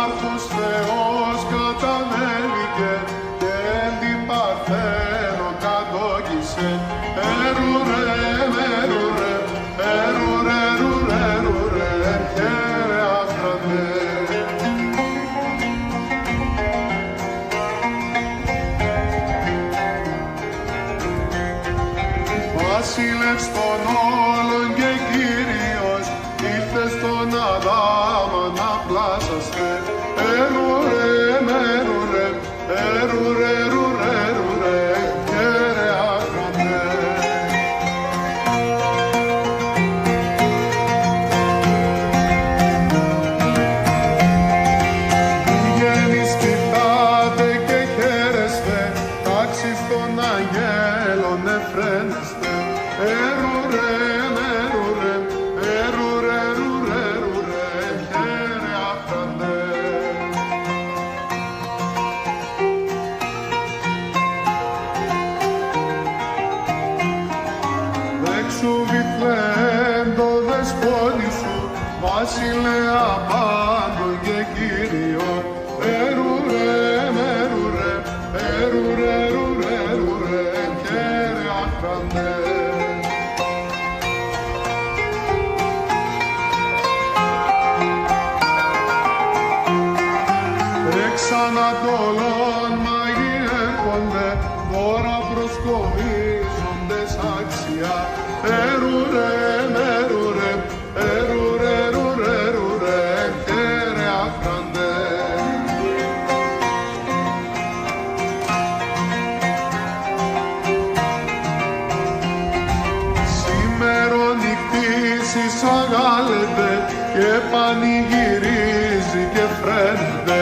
Άρχος Θεός κατανέβηκε και την Παρθένο κατόκισε. Ερουρε, ερουρε, ερουρε, ερουρε, ερουρε, χαίρε άφρανε. Βασίλευς των όλων και Κύριος, ήλθε στον Αδάμα να πλάσαστε. Ερουρε, ερουρε, ερουρε, ερουρε, ερουρε, χαίρε άφρανε. Γέννης κοιτάτε και χαίρεστε, τάξεις των αγγέλων εφραίνεστε. Ερουρε, ερουρε, ερουρε, ερουρε, ερουρε, χαίρε άφρανε. Έξου Βιθλεέμ το δεσπότη σου, βασιλέα πάντων και Κύριο. Ερουρε, ερουρε, ερουρε, ερουρε, ερουρε, χαίρε άφρανε. Εξ Ανατολών μάγοι έρχονται, δώρα προσκομίζοντες άξια. Ερουρε, ερουρε, ερουρε, ερουρε, ερουρε, χαίρε άφρανε. Σήμερον η κτήση αγάλεται και πανηγυρίζει και φρένεται.